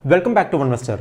Welcome back to Onevestor.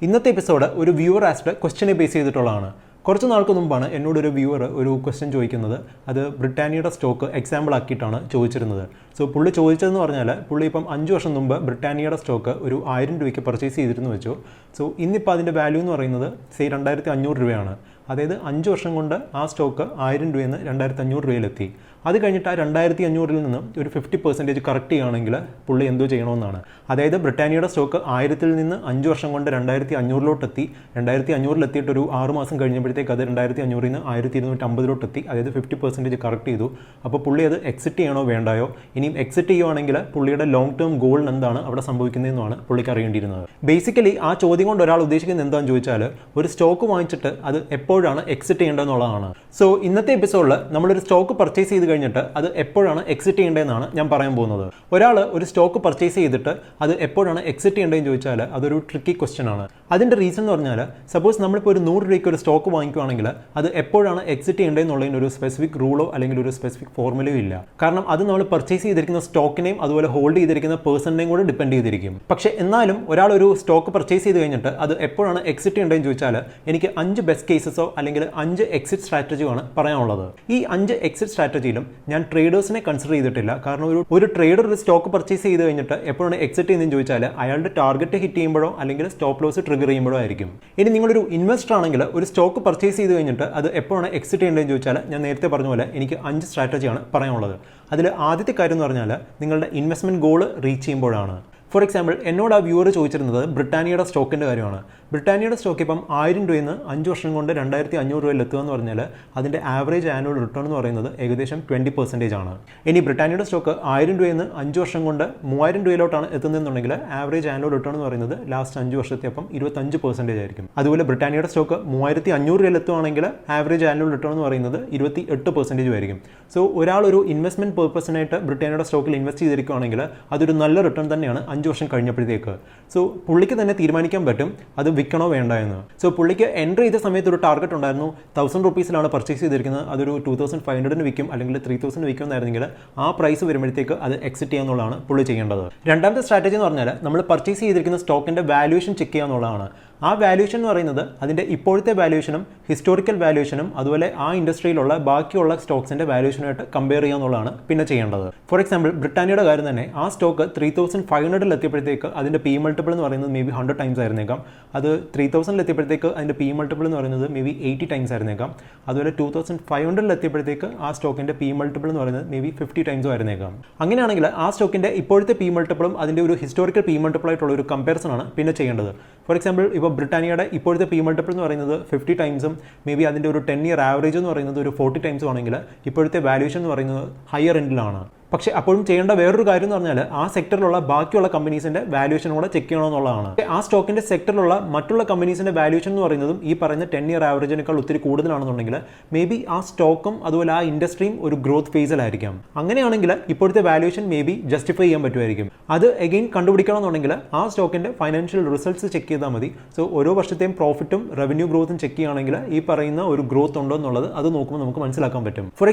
ഇന്നത്തെ episode ഒരു viewer asked ക്വസ്റ്റ്യനെ ബേസ് ചെയ്തിട്ടുള്ളതാണ്. കുറച്ച് നാൾക്ക് മുമ്പാണ് എന്നോടൊരു വ്യൂവർ ഒരു ക്വസ്റ്റ്യൻ ചോദിക്കുന്നത്. അത് ബ്രിട്ടാനിയയുടെ സ്റ്റോക്ക് എക്സാമ്പിൾ ആക്കിയിട്ടാണ് ചോദിച്ചിരുന്നത്. സോ പുള്ളി ചോദിച്ചതെന്ന് പറഞ്ഞാൽ പുള്ളി ഇപ്പം 5 വർഷം മുമ്പ് ബ്രിട്ടാനിയയുടെ സ്റ്റോക്ക് ഒരു 1000 രൂപയ്ക്ക് പർച്ചേസ് ചെയ്തിരുന്നു വെച്ചു. സോ ഇന്നിപ്പോൾ അതിൻ്റെ വാല്യൂ എന്ന് പറയുന്നത് 2500 രൂപയാണ്. അതായത് 5 വർഷം കൊണ്ട് ആ സ്റ്റോക്ക് 1000 രൂപയിൽ നിന്ന് 2500 രൂപയിലെത്തി. അത് കഴിഞ്ഞിട്ട് ആ 2500 നിന്ന് ഒരു 50% കറക്റ്റ് ചെയ്യുകയാണെങ്കിൽ പുള്ളി എന്തോ ചെയ്യണമെന്നാണ്. അതായത് ബ്രിട്ടാനിയയുടെ സ്റ്റോക്ക് 1000 നിന്ന് 5 വർഷം കൊണ്ട് 2500 2500 ഒരു 6 മാസം കഴിഞ്ഞപ്പോഴത്തേക്ക് അത് 2500 നിന്ന് 1250 അതായത് 50% കറക്റ്റ് ചെയ്തു. അപ്പോൾ പുള്ളി അത് എക്സിറ്റ് ചെയ്യണോ വേണ്ടായോ, ഇനിയും എക്സിറ്റ് ചെയ്യുവാണെങ്കിൽ പുള്ളിയുടെ ലോങ് ടേം ഗോളിന് എന്താണ് അവിടെ സംഭവിക്കുന്നതെന്നാണ് പുള്ളിക്ക് അറിയേണ്ടിയിരുന്നത്. ബേസിക്കലി ആ ചോദ്യം കൊണ്ട് ഒരാൾ ഉദ്ദേശിക്കുന്നത് എന്താണെന്ന് ചോദിച്ചാൽ ഒരു സ്റ്റോക്ക് വാങ്ങിച്ചിട്ട് അത് എപ്പോഴാണ് എക്സിറ്റ് ചെയ്യേണ്ടതെന്നുള്ളതാണ്. സോ ഇന്നത്തെ എപ്പിസോഡിൽ നമ്മളൊരു സ്റ്റോക്ക് പർച്ചേസ് ചെയ്ത് കഴിഞ്ഞിട്ട് അത് എപ്പോഴാണ് എക്സിറ്റ് ചെയ്യേണ്ടതെന്നാണ് ഞാൻ പറയാൻ പോകുന്നത്. ഒരാൾ ഒരു സ്റ്റോക്ക് പർച്ചേസ് ചെയ്തിട്ട് അത് എപ്പോഴാണ് എക്സിറ്റ് ചെയ്യേണ്ടതെന്ന് ചോദിച്ചാൽ അതൊരു ട്രിക്കി ക്വസ്റ്റ്യൻ ആണ്. അതിൻ്റെ റീസൺ എന്ന് പറഞ്ഞാൽ സപ്പോസ് നമ്മളിപ്പോൾ ഒരു 100 രൂപയ്ക്ക് ഒരു സ്റ്റോക്ക് വാങ്ങിക്കുകയാണെങ്കിൽ അത് എപ്പോഴാണ് എക്സിറ്റ് ചെയ്യേണ്ടതെന്നുള്ളതിന് ഒരു സ്പെസിഫിക് റൂളോ അല്ലെങ്കിൽ ഒരു സ്പെസിഫിക് ഫോർമുലയോ ഇല്ല. കാരണം അത് നമ്മൾ പർച്ചേസ് ചെയ്തിരിക്കുന്ന സ്റ്റോക്കിനെയും അതുപോലെ ഹോൾഡ് ചെയ്തിരിക്കുന്ന പേഴ്സണിനെയും കൂടെ ഡിപ്പെൻഡ് ചെയ്തിരിക്കും. പക്ഷേ എന്നാലും ഒരാൾ ഒരു സ്റ്റോക്ക് പർച്ചേസ് ചെയ്ത് കഴിഞ്ഞിട്ട് അത് എപ്പോഴാണ് എക്സിറ്റ് ചെയ്യേണ്ടതെന്ന് ചോദിച്ചാൽ എനിക്ക് 5 ബെസ്റ്റ് കേസസോ അല്ലെങ്കിൽ 5 എക്സിറ്റ് സ്ട്രാറ്റജിയോ ആണ് പറയാനുള്ളത്. ഈ 5 എക്സിറ്റ് സ്ട്രാറ്റജിയിലും ഞാൻ ട്രേഡേഴ്സിനെ കൺസിഡർ ചെയ്തിട്ടില്ല. കാരണം ഒരു ട്രേഡർ ഒരു സ്റ്റോക്ക് പർച്ചേസ് ചെയ്ത് കഴിഞ്ഞിട്ട് എപ്പോഴാണ് എക്സിറ്റ് ചെയ്യുന്നതെന്ന് ചോദിച്ചാൽ അയാളുടെ ടാർഗറ്റ് ഹിറ്റ് ചെയ്യുമ്പോഴോ അല്ലെങ്കിൽ സ്റ്റോപ്പ് ലോസ് ട്രിഗർ ചെയ്യുമ്പോഴോ ആയിരിക്കും. ഇനി നിങ്ങളൊരു ഇൻവെസ്റ്റർ ആണെങ്കിൽ ഒരു സ്റ്റോക്ക് പർച്ചേസ് ചെയ്ത് കഴിഞ്ഞിട്ട് അത് എപ്പോഴാണ് എക്സിറ്റ് ചെയ്യേണ്ടതെന്ന് ചോദിച്ചാൽ ഞാൻ നേരത്തെ പറഞ്ഞ പോലെ എനിക്ക് 5 സ്ട്രാറ്റജിയാണ് പറയാനുള്ളത്. അതിൽ ആദ്യത്തെ കാര്യം എന്ന് പറഞ്ഞാൽ നിങ്ങളുടെ ഇൻവെസ്റ്റ്മെൻറ്റ് ഗോൾ റീച്ച് ചെയ്യുമ്പോഴാണ്. ഫോർ എക്സാമ്പിൾ എന്നോട് ആ വ്യൂവർ ചോദിച്ചിരുന്നത് ബ്രിട്ടാനിയയുടെ സ്റ്റോക്കിൻ്റെ കാര്യമാണ്. ബ്രിട്ടാനിയയുടെ സ്റ്റോക്ക് ഇപ്പം 1000 രൂപയിൽ നിന്ന് 5 വർഷം കൊണ്ട് 2500 രൂപയിൽ എത്തുക എന്ന് പറഞ്ഞാൽ അതിൻ്റെ ആവറേജ് ആനുവൽ റിട്ടേൺ എന്ന് പറയുന്നത് ഏകദേശം 20% ആണ്. ഇനി ബ്രിട്ടാനിയയുടെ സ്റ്റോക്ക് 1000 രൂപയിൽ നിന്ന് 5 വർഷം കൊണ്ട് 3000 രൂപയിലോട്ടാണ് എത്തുന്നതെന്നുണ്ടെങ്കിൽ ആവറേജ് ആനുവൽ റിട്ടേൺ എന്ന് പറയുന്നത് ലാസ്റ്റ് 5 വർഷത്തെ അപ്പം 25% ആയിരിക്കും. അതുപോലെ ബ്രിട്ടാനിയയുടെ സ്റ്റോക്ക് 3500 രൂപയിൽ എത്തുകയാണെങ്കിൽ ആവറേജ് ആനുവൽ റിട്ടേൺ എന്ന് പറയുന്നത് 28% ആയിരിക്കും. സോ ഒരാൾ ഒരു ഇൻവെസ്റ്റ്മെൻറ്റ് പേർപ്പസിനായിട്ട് ബ്രിട്ടാനിയയുടെ സ്റ്റോക്കിൽ ഇൻവെസ്റ്റ് ചെയ്തിരിക്കുകയാണെങ്കിൽ അതൊരു നല്ല റിട്ടേൺ തന്നെയാണ് 5 വർഷം കഴിഞ്ഞപ്പോഴത്തേക്ക്. സോ പുള്ളിക്ക് തന്നെ തീരുമാനിക്കാൻ പറ്റും അത് വിൽക്കണോ വേണ്ട എന്ന്. സോ പുള്ളിക്ക് എൻട്രി ചെയ്ത സമയത്ത് ഒരു ടാർഗറ്റ് ഉണ്ടായിരുന്നു. 1000 റുപ്പീസിലാണ് പർച്ചേസ് ചെയ്തിരിക്കുന്നത്, അതൊരു 2500 വിൽക്കും അല്ലെങ്കിൽ 3000 വിൽക്കും എന്നായിരുന്നെങ്കിൽ ആ പ്രൈസ് വരുമ്പോഴത്തേക്ക് അത് എക്സിറ്റ് ചെയ്യാന്നുള്ളതാണ് പുള്ളി ചെയ്യേണ്ടത്. രണ്ടാമത്തെ സ്ട്രാറ്റജി എന്ന് പറഞ്ഞാൽ നമ്മൾ പർച്ചേസ് ചെയ്തിരിക്കുന്ന സ്റ്റോക്കിൻ്റെ വാല്യൂഷൻ ചെക്ക് ചെയ്യുക എന്നുള്ളതാണ്. ആ വാല്യൂഷൻ എന്ന് പറയുന്നത് അതിൻ്റെ ഇപ്പോഴത്തെ വാല്യൂഷനും ഹിസ്റ്റോറിക്കൽ വാല്യൂഷനും അതുപോലെ ആ ഇൻഡസ്ട്രിയിലുള്ള ബാക്കിയുള്ള സ്റ്റോക്സിൻ്റെ വാല്യൂഷനുമായിട്ട് കമ്പയർ ചെയ്യുക എന്നുള്ളതാണ് പിന്നെ ചെയ്യേണ്ടത്. ഫോർ എക്സാമ്പിൾ ബ്രിട്ടാനിയയുടെ കാര്യം തന്നെ ആ സ്റ്റോക്ക് 3500 എത്തിയപ്പോഴത്തേക്ക് അതിൻ്റെ പി മൾട്ടിപ്പിൾ എന്ന് പറയുന്നത് മേ ബി 100 ടൈംസ് ആയിരുന്നേക്കാം. അത് 3000 എത്തിയപ്പോഴത്തേക്ക് അതിൻ്റെ പി മൾട്ടിപ്പിൾ എന്ന് പറയുന്നത് മേ ബി 80 ടൈംസ് ആയിരുന്നേക്കാം. അതുപോലെ 2500 എത്തിയപ്പോഴത്തേക്ക് ആ സ്റ്റോക്കിൻ്റെ പി മൾട്ടിപ്പിൾ എന്ന് പറയുന്നത് മേ ബി 50 ടൈംസും ആയിരുന്നേക്കാം. അങ്ങനെയാണെങ്കിൽ ആ സ്റ്റോക്കിൻ്റെ ഇപ്പോഴത്തെ പി മൾട്ടിപ്പിളും അതിൻ്റെ ഒരു ഹിസ്റ്റോറിക്കൽ പി മൾട്ടിപ്പിൾ ആയിട്ടുള്ള ഒരു കമ്പാരിസൺ ആണ് പിന്നെ ചെയ്യേണ്ടത്. ഫോർ എക്സാമ്പിൾ ഇപ്പോൾ ബ്രിട്ടാനിയയുടെ ഇപ്പോഴത്തെ പി മൾട്ടിപ്പിൾ എന്ന് പറയുന്നത് 50 ടൈംസും മേ ബി അതിൻ്റെ ഒരു 10 ഇയർ ആവറേജ് എന്ന് പറയുന്നത് ഒരു 40 ടൈംസും ആണെങ്കിൽ ഇപ്പോഴത്തെ വാല്യൂഷൻ എന്ന് പറയുന്നത് ഹയർ എൻഡിലാണ്. പക്ഷേ അപ്പോഴും ചെയ്യേണ്ട വേറൊരു കാര്യം എന്ന് പറഞ്ഞാൽ ആ സെക്ടറിലുള്ള ബാക്കിയുള്ള കമ്പനീസിൻ്റെ വാല്യൂഷൻ കൂടെ ചെക്ക് ചെയ്യണമെന്നുള്ളതാണ്. ആ സ്റ്റോക്കിൻ്റെ സെക്ടറിലുള്ള മറ്റുള്ള കമ്പനീസിൻ്റെ വാല്യൂഷൻ എന്ന് പറയുന്നതും ഈ പറയുന്ന 10 ഇയർ ആവറേജിനേക്കാൾ ഒത്തിരി കൂടുതലാണെന്നുണ്ടെങ്കിൽ മേ ബി ആ സ്റ്റോക്കും അതുപോലെ ആ ഇൻഡസ്ട്രിയും ഒരു ഗ്രോത്ത് ഫേസിലായിരിക്കാം. അങ്ങനെയാണെങ്കിൽ ഇപ്പോഴത്തെ വാല്യൂഷൻ മേ ബി ജസ്റ്റിഫൈ ചെയ്യാൻ പറ്റുമായിരിക്കും. അത് എഗെയിൻ കണ്ടുപിടിക്കണമെന്നുണ്ടെങ്കിൽ ആ സ്റ്റോക്കിൻ്റെ ഫൈനാൻഷ്യൽ റിസൾട്ട്സ് ചെക്ക് ചെയ്താൽ മതി. സോ ഓരോ വർഷത്തെയും പ്രോഫിറ്റും റവന്യൂ ഗ്രോത്തും ചെക്ക് ചെയ്യുകയാണെങ്കിൽ ഈ പറയുന്ന ഒരു ഗ്രോത്ത് ഉണ്ടോ എന്നുള്ളത് അത് നോക്കുമ്പോൾ നമുക്ക് മനസ്സിലാക്കാൻ പറ്റും. ഫോർ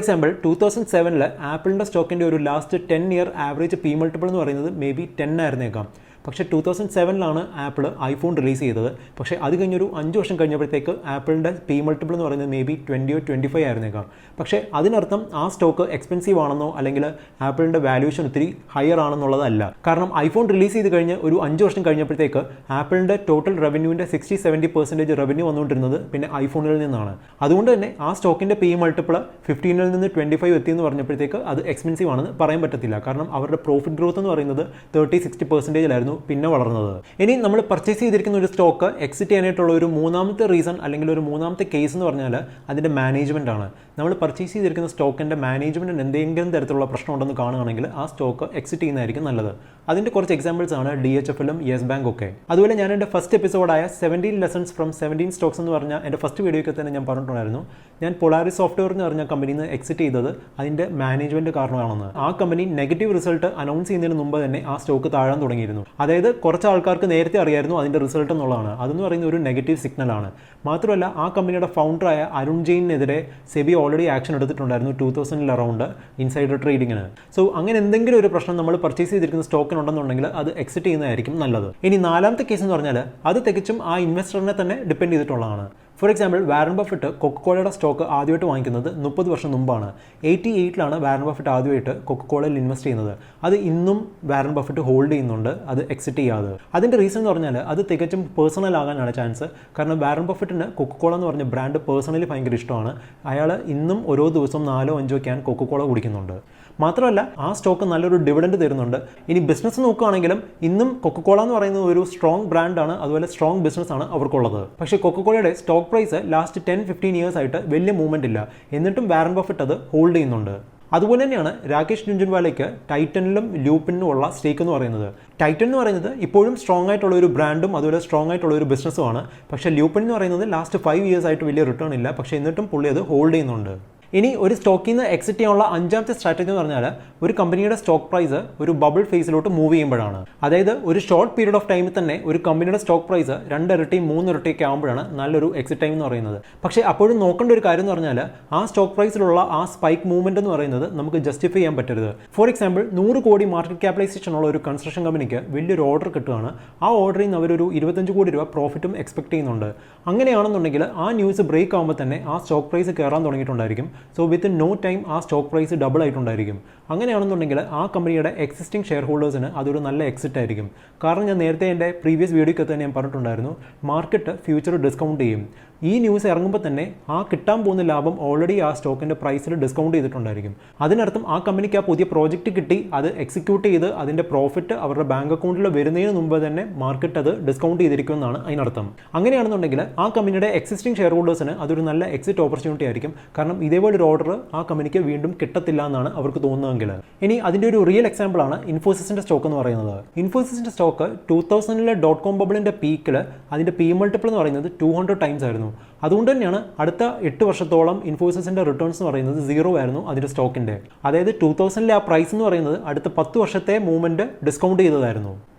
എക്സാമ്പിൾ 2007 ആപ്പിളിൻ്റെ സ്റ്റോക്കിൻ്റെ ഒരു last 10 year average P multiple എന്ന് പറയുന്നത് മേ ബി 10 ആയിരുന്നേക്കാം. പക്ഷേ 2007 ആപ്പിൾ ഐഫോൺ റിലീസ് ചെയ്തത്. പക്ഷേ അത് കഴിഞ്ഞൊരു 5 വർഷം കഴിഞ്ഞപ്പോഴത്തേക്ക് ആപ്പിളിൻ്റെ പി മൾട്ടിപ്പിൾ എന്ന് പറയുന്നത് മേ ബി 20 or 25 ആയിരുന്നേക്കാം. പക്ഷേ അതിനർത്ഥം ആ സ്റ്റോക്ക് എക്സ്പെൻസീവ് ആണെന്നോ അല്ലെങ്കിൽ ആപ്പിളിൻ്റെ വാല്യൂഷൻ ഒത്തിരി ഹയർ ആണെന്നുള്ളതല്ല. കാരണം ഐഫോൺ റിലീസ് ചെയ്ത് കഴിഞ്ഞ് ഒരു 5 വർഷം കഴിഞ്ഞപ്പോഴത്തേക്ക് ആപ്പിളിൻ്റെ ടോട്ടൽ റവന്യൂവിൻ്റെ 60-70% റവന്യൂ വന്നുകൊണ്ടിരുന്നത് പിന്നെ ഐഫോണുകളിൽ നിന്നാണ്. അതുകൊണ്ട് തന്നെ ആ സ്റ്റോക്കിൻ്റെ പി മൾട്ടിപ്പിൾ 15 നിന്ന് 25 എത്തിയെന്ന് പറഞ്ഞപ്പോഴത്തേക്ക് അത് എക്സ്പെൻസീവ് ആണെന്ന് പറയാൻ പറ്റത്തില്ല. കാരണം അവരുടെ പ്രോഫിറ്റ് ഗ്രോത്ത് എന്ന് പറയുന്നത് 30-60% പിന്നെ വളർന്നത്. ഇനി നമ്മൾ പർച്ചേസ് ചെയ്തിരിക്കുന്ന ഒരു സ്റ്റോക്ക് എക്സിറ്റ് ചെയ്യാനായിട്ടുള്ള ഒരു മൂന്നാമത്തെ റീസൺ അല്ലെങ്കിൽ ഒരു മൂന്നാമത്തെ കേസ് എന്ന് പറഞ്ഞാൽ അതിൻ്റെ മാനേജ്മെൻ്റ് ആണ്. നമ്മൾ പർച്ചേസ് ചെയ്തിരിക്കുന്ന സ്റ്റോക്കിൻ്റെ മാനേജ്മെൻറ്റിന് എന്തെങ്കിലും തരത്തിലുള്ള പ്രശ്നം ഉണ്ടെന്ന് കാണുകയാണെങ്കിൽ ആ സ്റ്റോക്ക് എക്സിറ്റ് ചെയ്യുന്നതായിരിക്കും നല്ലത്. അതിൻ്റെ കുറച്ച് എക്സാമ്പിൾസ് ആണ് DHFലും യെസ് ബാങ്ക് ഒക്കെ. അതുപോലെ ഞാൻ എൻ്റെ ഫസ്റ്റ് എപ്പിസോഡായ 17 ലെസൺസ് ഫ്രം 17 സ്റ്റോക്സ് എന്ന് പറഞ്ഞാൽ എൻ്റെ ഫസ്റ്റ് വീഡിയോയ്ക്ക് തന്നെ ഞാൻ പറഞ്ഞിട്ടുണ്ടായിരുന്നു ഞാൻ പൊളാരിസ് സോഫ്റ്റ്വെയർ എന്ന് പറഞ്ഞ കമ്പനിയിൽ നിന്ന് എക്സിറ്റ് ചെയ്തത് അതിൻ്റെ മാനേജ്മെൻറ്റ് കാരണമാണെന്ന്. ആ കമ്പനി നെഗറ്റീവ് റിസൾട്ട് അനൗൺസ് ചെയ്യുന്നതിന് മുമ്പ് തന്നെ ആ സ്റ്റോക്ക് താഴാൻ തുടങ്ങിയിരുന്നു. അതായത് കുറച്ച് ആൾക്കാർക്ക് നേരത്തെ അറിയായിരുന്നു അതിൻ്റെ റിസൾട്ട് എന്നുള്ളതാണ്. അതെന്ന് പറയുന്ന ഒരു നെഗറ്റീവ് സിഗ്നലാണ്. മാത്രമല്ല ആ കമ്പനിയുടെ ഫൗണ്ടറായ അരുൺ ജെയിനെതിരെ സെബി ഓൾറെഡി ആക്ഷൻ എടുത്തിട്ടുണ്ടായിരുന്നു 2000 അറൗണ്ട് ഇൻസൈഡർ ട്രേഡിങ്ങിന്. സോ അങ്ങനെ എന്തെങ്കിലും ഒരു പ്രശ്നം നമ്മൾ പർച്ചേസ് ചെയ്തിരിക്കുന്ന സ്റ്റോക്കിനുണ്ടെന്നുണ്ടെങ്കിൽ അത് എക്സിറ്റ് ചെയ്യുന്നതായിരിക്കും നല്ലത്. ഇനി നാലാമത്തെ കേസ് എന്ന് പറഞ്ഞാൽ അത് തികച്ചും ആ ഇൻവെസ്റ്ററിനെ തന്നെ ഡിപ്പെൻഡ് ചെയ്തിട്ടുള്ളതാണ്. ഫോർ എക്സാമ്പിൾ വാരൻ ബഫറ്റ് കൊക്കക്കോളയുടെ സ്റ്റോക്ക് ആദ്യമായിട്ട് വാങ്ങിക്കുന്നത് 30 വർഷം മുമ്പാണ്. 88 വാരൻ ബഫറ്റ് ആദ്യമായിട്ട് കൊക്കക്കോളയിൽ ഇൻവെസ്റ്റ് ചെയ്യുന്നത്. അത് ഇന്നും വാരൻ ബഫറ്റ് ഹോൾഡ് ചെയ്യുന്നുണ്ട്, അത് എക്സിറ്റ് ചെയ്യാതെ. അതിൻ്റെ റീസൺ എന്ന് പറഞ്ഞാൽ അത് തികച്ചും പേഴ്സണൽ ആകാനാണ് ചാൻസ്. കാരണം വാരൻ ബഫറ്റിന് കൊക്കക്കോള എന്ന് പറഞ്ഞ ബ്രാൻഡ് പേഴ്സണലി ഭയങ്കര ഇഷ്ടമാണ്. അയാൾ ഇന്നും ഓരോ ദിവസവും 4-5 ക്യാൻ കൊക്കക്കോള കുടിക്കുന്നുണ്ട്. മാത്രമല്ല ആ സ്റ്റോക്ക് നല്ലൊരു ഡിവിഡൻഡ് തരുന്നുണ്ട്. ഇനി ബിസിനസ് നോക്കുകയാണെങ്കിലും ഇന്നും കൊക്കക്കോള എന്ന് പറയുന്നത് ഒരു സ്ട്രോങ് ബ്രാൻഡാണ്, അതുപോലെ സ്ട്രോങ് ബിസിനസ്സാണ് അവർക്കുള്ളത്. പക്ഷേ കൊക്കക്കോളയുടെ സ്റ്റോക്ക് പ്രൈസ് ലാസ്റ്റ് 10-15 ഇയേഴ്സ് ആയിട്ട് വലിയ മൂവ്മെൻ്റ് ഇല്ല. എന്നിട്ടും വാരൻ ബഫറ്റ് അത് ഹോൾഡ് ചെയ്യുന്നുണ്ട്. അതുപോലെ തന്നെയാണ് രാകേഷ് ജുൻജുൻവാലയ്ക്ക് ടൈറ്റനിലും ലൂപ്പിനും ഉള്ള സ്റ്റേക്ക് എന്ന് പറയുന്നത്. ടൈറ്റൻ എന്ന് പറയുന്നത് ഇപ്പോഴും സ്ട്രോങ് ആയിട്ടുള്ള ഒരു ബ്രാൻഡും അതുപോലെ സ്ട്രോങ് ആയിട്ടുള്ള ഒരു ബിസിനസ്സുമാണ്. പക്ഷേ ലൂപ്പിൻ എന്ന് പറയുന്നത് ലാസ്റ്റ് 5 ഇയേഴ്സ് ആയിട്ട് വലിയ റിട്ടേൺ ഇല്ല, പക്ഷേ എന്നിട്ടും പുള്ളി അത് ഹോൾഡ് ചെയ്യുന്നുണ്ട്. ഇനി ഒരു സ്റ്റോക്കിൽ നിന്ന് എക്സിറ്റ് ചെയ്യാനുള്ള 5ാമത്തെ സ്ട്രാറ്റജി എന്ന് പറഞ്ഞാൽ ഒരു കമ്പനിയുടെ സ്റ്റോക്ക് പ്രൈസ് ഒരു ബബിൾ ഫേസിലോട്ട് മൂവ് ചെയ്യുമ്പോഴാണ്. അതായത് ഒരു ഷോർട്ട് പീരീഡ് ഓഫ് ടൈമിൽ തന്നെ ഒരു കമ്പനിയുടെ സ്റ്റോക്ക് പ്രൈസ് 2 ഇരട്ടി 3 ഇരട്ടിയൊക്കെ ആകുമ്പോഴാണ് നല്ലൊരു എക്സിറ്റ് ടൈം എന്ന് പറയുന്നത്. പക്ഷേ അപ്പോഴും നോക്കേണ്ട ഒരു കാര്യം എന്ന് പറഞ്ഞാൽ ആ സ്റ്റോക്ക് പ്രൈസിലുള്ള ആ സ്പൈക്ക് മൂവ്മെന്റ് എന്ന് പറയുന്നത് നമുക്ക് ജസ്റ്റിഫൈ ചെയ്യാൻ പറ്റരുത്. ഫോർ എക്സാമ്പിൾ 100 കോടി മാർക്കറ്റ് ക്യാപിറ്റലൈസേഷൻ ഉള്ള ഒരു കൺസ്ട്രക്ഷൻ കമ്പനിക്ക് വലിയൊരു ഓർഡർ കിട്ടുകയാണ്. ആ ഓർഡറിൽ നിന്ന് അവരൊരു 25 കോടി രൂപ പ്രോഫിറ്റും എക്സ്പെക്ട് ചെയ്യുന്നുണ്ട്. അങ്ങനെയാണെന്നുണ്ടെങ്കിൽ ആ ന്യൂസ് ബ്രേക്ക് ആകുമ്പോൾ തന്നെ ആ സ്റ്റോക്ക് പ്രൈസ് കയറാൻ തുടങ്ങിയിട്ടുണ്ടായിരിക്കും. സോ വിത്ത് നോ ടൈം ആ സ്റ്റോക്ക് പ്രൈസ് ഡബിൾ ആയിട്ടുണ്ടായിരിക്കും. അങ്ങനെയാണെന്നുണ്ടെങ്കിൽ ആ കമ്പനിയുടെ എക്സിസ്റ്റിംഗ് ഷെയർ ഹോൾഡേഴ്സിന് അതൊരു നല്ല എക്സിറ്റ് ആയിരിക്കും. കാരണം ഞാൻ നേരത്തെ എൻ്റെ പ്രീവിയസ് വീഡിയോയ്ക്കകത്ത് തന്നെ ഞാൻ പറഞ്ഞിട്ടുണ്ടായിരുന്നു, മാർക്കറ്റ് ഫ്യൂച്ചർ ഡിസ്കൗണ്ട് ചെയ്യും. ഈ ന്യൂസ് ഇറങ്ങുമ്പോൾ തന്നെ ആ കിട്ടാൻ പോകുന്ന ലാഭം ഓൾറെഡി ആ സ്റ്റോക്കിൻ്റെ പ്രൈസിൽ ഡിസ്കൗണ്ട് ചെയ്തിട്ടുണ്ടായിരിക്കും. അതിനർത്ഥം ആ കമ്പനിക്ക് ആ പുതിയ പ്രോജക്റ്റ് കിട്ടി അത് എക്സിക്യൂട്ട് ചെയ്ത് അതിൻ്റെ പ്രോഫിറ്റ് അവരുടെ ബാങ്ക് അക്കൗണ്ടിൽ വരുന്നതിന് മുമ്പ് തന്നെ മാർക്കറ്റ് അത് ഡിസ്കൗണ്ട് ചെയ്തിരിക്കുമെന്നാണ് അതിനർത്ഥം. അങ്ങനെയാണെന്നുണ്ടെങ്കിൽ ആ കമ്പനിയുടെ എക്സിസ്റ്റിംഗ് ഷെയർ ഹോൾഡേഴ്സിന് അതൊരു നല്ല എക്സിറ്റ് ഓപ്പർച്യൂണിറ്റി ആയിരിക്കും. കാരണം ഇതേപോലൊരു ഓർഡർ ആ കമ്പനിക്ക് വീണ്ടും കിട്ടത്തില്ല എന്നാണ് അവർക്ക് തോന്നുന്നതെങ്കിൽ. ഇനി അതിൻ്റെ ഒരു റിയൽ എക്സാമ്പിൾ ആണ് ഇൻഫോസിസിൻ്റെ സ്റ്റോക്ക് എന്ന് പറയുന്നത്. ഇൻഫോസിസിൻ്റെ സ്റ്റോക്ക് 2000 .com ബബിളിൻ്റെ പീക്കിൽ അതിൻ്റെ പി മൾട്ടിപ്പിൾ എന്ന് പറയുന്നത് 200 ടൈംസ് ആയിരുന്നു. അതുകൊണ്ട് തന്നെയാണ് അടുത്ത 8 വർഷത്തോളം ഇൻഫോസിസിൻ്റെ റിട്ടേൺസ് എന്ന് പറയുന്നത് 0 ആയിരുന്നു അതിൻ്റെ സ്റ്റോക്കിൻ്റെ. അതായത് 2000 ആ പ്രൈസ് എന്ന് പറയുന്നത് അടുത്ത 10 വർഷത്തെ മൂവ്മെൻറ്റ് ഡിസ്കൗണ്ട് ചെയ്തതായിരുന്നു.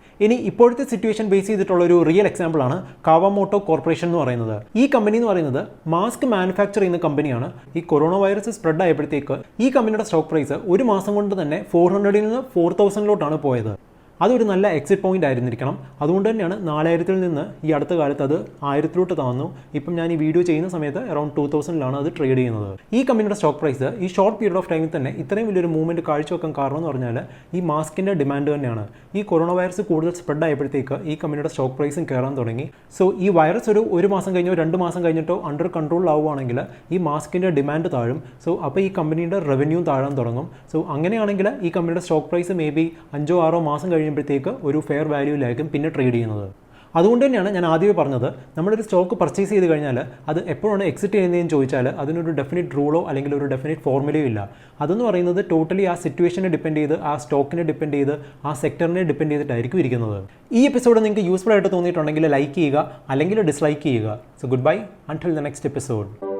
ഇനി ഇപ്പോഴത്തെ സിറ്റുവേഷൻ ബേസ് ചെയ്തിട്ടുള്ള ഒരു റിയൽ എക്സാമ്പിൾ ആണ് കാവാമോട്ടോ കോർപ്പറേഷൻ എന്ന് പറയുന്നത്. ഈ കമ്പനി എന്ന് പറയുന്നത് മാസ്ക് മാനുഫാക്ചർ ചെയ്യുന്ന കമ്പനിയാണ്. ഈ കൊറോണ വൈറസ് സ്പ്രെഡ് ആയപ്പോഴത്തേക്ക് ഈ കമ്പനിയുടെ സ്റ്റോക്ക് പ്രൈസ് ഒരു മാസം കൊണ്ട് തന്നെ 400 നിന്ന് 4000 പോയത്. അതൊരു നല്ല എക്സിറ്റ് പോയിന്റ് ആയിരുന്നിരിക്കണം. അതുകൊണ്ട് തന്നെയാണ് 4000 നിന്ന് ഈ അടുത്ത കാലത്ത് അത് 1000 താന്നു. ഇപ്പം ഞാൻ ഈ വീഡിയോ ചെയ്യുന്ന സമയത്ത് അറൗണ്ട് 2000 അത് ട്രേഡ് ചെയ്യുന്നത്. ഈ കമ്പനിയുടെ സ്റ്റോക്ക് പ്രൈസ് ഈ ഷോർട്ട് പീരീഡ് ഓഫ് ടൈമിൽ തന്നെ ഇത്രയും വലിയൊരു മൂവ്മെന്റ് കാഴ്ചവെക്കാൻ കാരണം എന്ന് പറഞ്ഞാൽ ഈ മാസ്കിൻ്റെ ഡിമാൻഡ് തന്നെയാണ്. ഈ കൊറോണ വൈറസ് കൂടുതൽ സ്പ്രെഡ് ആയപ്പോഴത്തേക്ക് ഈ കമ്പനിയുടെ സ്റ്റോക്ക് പ്രൈസും കയറാൻ തുടങ്ങി. സോ ഈ വൈറസ് ഒരു മാസം കഴിഞ്ഞോ 2 മാസം കഴിഞ്ഞിട്ടോ അണ്ടർ കൺട്രോൾ ആവുകയാണെങ്കിൽ ഈ മാസ്കിൻ്റെ ഡിമാൻഡ് താഴും. സോ അപ്പോൾ ഈ കമ്പനിയുടെ റവന്യൂ താഴാൻ തുടങ്ങും. സോ അങ്ങനെയാണെങ്കിൽ ഈ കമ്പനിയുടെ സ്റ്റോക്ക് പ്രൈസ് മേ ബി 5-6 മാസം കഴിയുമ്പോഴത്തേക്ക് ഒരു ഫെയർ വാല്യൂയിലായിരിക്കും പിന്നെ ട്രേഡ് ചെയ്യുന്നത്. അതുകൊണ്ട് തന്നെയാണ് ഞാൻ ആദ്യമേ പറഞ്ഞത്, നമ്മളൊരു സ്റ്റോക്ക് പർച്ചേസ് ചെയ്ത് കഴിഞ്ഞാൽ അത് എപ്പോഴാണ് എക്സിറ്റ് ചെയ്യുന്നതെന്ന് ചോദിച്ചാൽ അതിനൊരു ഡെഫിനിറ്റ് റൂളോ അല്ലെങ്കിൽ ഒരു ഡെഫിനിറ്റ് ഫോർമുലയോ ഇല്ല. അതെന്ന് പറയുന്നത് ടോട്ടലി ആ സിറ്റുവേഷനെ ഡിപ്പെൻഡ് ചെയ്ത്, ആ സ്റ്റോക്കിനെ ഡിപ്പെൻഡ് ചെയ്ത്, ആ സെക്ടറിനെ ഡിപ്പെൻഡ് ചെയ്തിട്ടായിരിക്കും ഇരിക്കുന്നത്. ഈ എപ്പിസോഡ് നിങ്ങൾക്ക് യൂസ്ഫുൾ ആയിട്ട് തോന്നിയിട്ടുണ്ടെങ്കിൽ ലൈക്ക് ചെയ്യുക, അല്ലെങ്കിൽ ഡിസ്ലൈക്ക് ചെയ്യുക. So good bye, until the next episode.